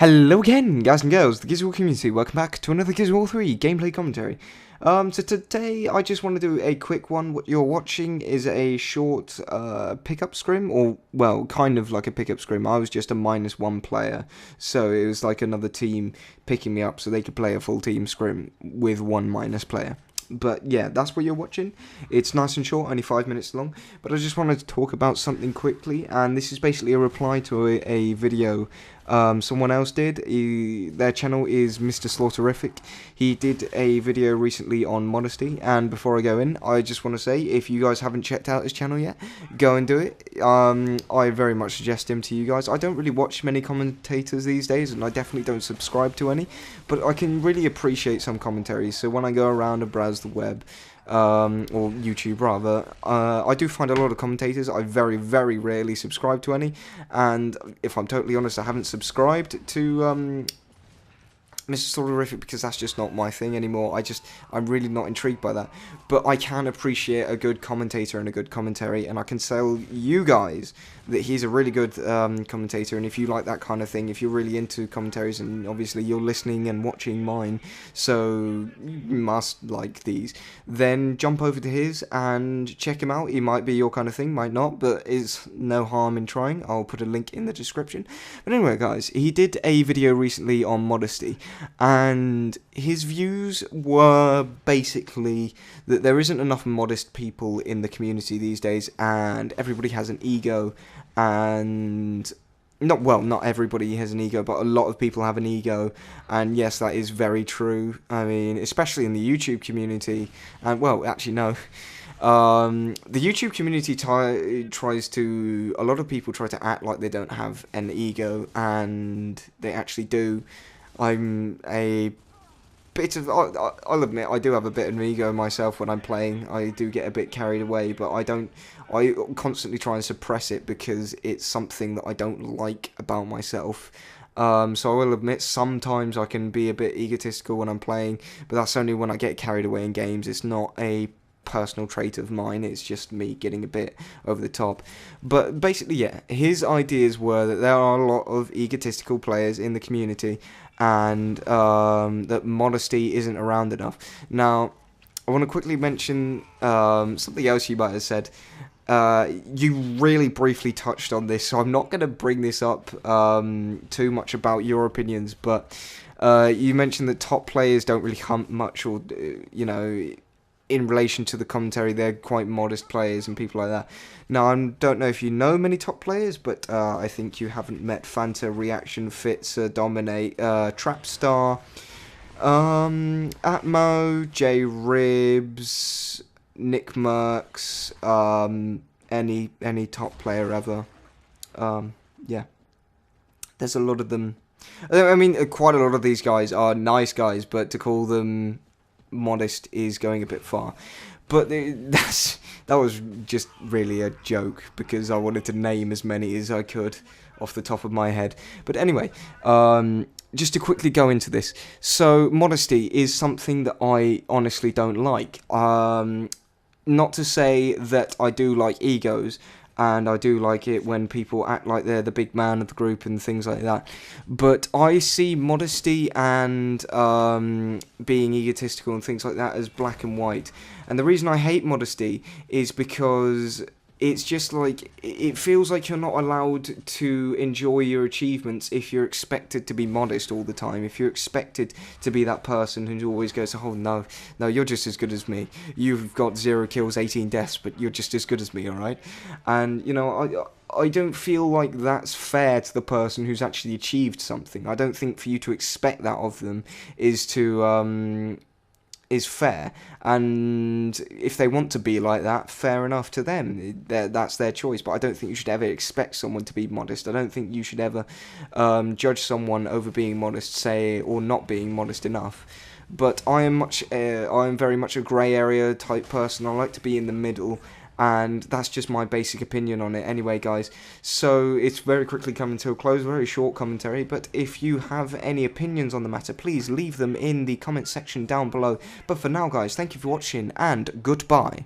Hello again, guys and girls, the Gizwall community. Welcome back to another Gizwall 3 gameplay commentary. So today I just want to do a quick one. What you're watching is a short pickup scrim, or well, kind of like a pickup scrim. I was just a -1 player, so it was like another team picking me up so they could play a full team scrim with one minus player. But yeah, that's what you're watching. It's nice and short, only 5 minutes long. But I just wanted to talk about something quickly, and this is basically a reply to a video someone else did. Their channel is Mr. Slaughterific. He did a video recently on modesty, and before I go in, I just want to say, if you guys haven't checked out his channel yet, go and do it. I very much suggest him to you guys. I don't really watch many commentators these days, and I definitely don't subscribe to any, but I can really appreciate some commentaries. So when I go around and browse the web, or YouTube rather, I do find a lot of commentators. I very, very rarely subscribe to any, and if I'm totally honest, I haven't subscribed to Mr. Slaughterific because that's just not my thing anymore. I'm really not intrigued by that. But I can appreciate a good commentator and a good commentary, and I can tell you guys that he's a really good commentator. And if you like that kind of thing, if you're really into commentaries, and obviously you're listening and watching mine, so you must like these, then jump over to his and check him out. He might be your kind of thing, might not, but it's no harm in trying. I'll put a link in the description. But anyway, guys, he did a video recently on modesty, and his views were basically that there isn't enough modest people in the community these days, and everybody has an ego, and not everybody has an ego, but a lot of people have an ego, and yes, that is very true. I mean, especially in the YouTube community, and well, actually no. The YouTube community tries to, a lot of people try to act like they don't have an ego, and they actually do. I'm a bit of, I'll admit, I do have a bit of an ego myself when I'm playing. I do get a bit carried away, but I constantly try and suppress it because it's something that I don't like about myself. So I will admit, sometimes I can be a bit egotistical when I'm playing, but that's only when I get carried away in games. It's not a personal trait of mine, it's just me getting a bit over the top. But basically, yeah, his ideas were that there are a lot of egotistical players in the community, and that modesty isn't around enough. Now, I want to quickly mention something else you might have said. You really briefly touched on this, so I'm not going to bring this up too much about your opinions, but you mentioned that top players don't really hump much, or, you know, in relation to the commentary, they're quite modest players and people like that. Now, I don't know if you know many top players, but I think you haven't met Fanta, Reaction, Fitzer, Dominate, Trapstar, Atmo, J Ribs, Nick Merckx, any top player ever. Yeah, there's a lot of them. I mean, quite a lot of these guys are nice guys, but to call them modest is going a bit far. But that was just really a joke, because I wanted to name as many as I could off the top of my head. But anyway, just to quickly go into this. So modesty is something that I honestly don't like. Not to say that I do like egos, and I do like it when people act like they're the big man of the group and things like that. But I see modesty and being egotistical and things like that as black and white. And the reason I hate modesty is because it's just like, it feels like you're not allowed to enjoy your achievements if you're expected to be modest all the time. If you're expected to be that person who always goes, oh no, you're just as good as me. You've got 0 kills, 18 deaths, but you're just as good as me, alright? And, you know, I don't feel like that's fair to the person who's actually achieved something. I don't think for you to expect that of them is fair, and if they want to be like that, fair enough to them. That's their choice. But I don't think you should ever expect someone to be modest. I don't think you should ever judge someone over being modest, say, or not being modest enough. But I am very much a grey area type person. I like to be in the middle, and that's just my basic opinion on it anyway, guys. So it's very quickly coming to a close, very short commentary, but if you have any opinions on the matter, please leave them in the comment section down below. But for now, guys, thank you for watching, and goodbye.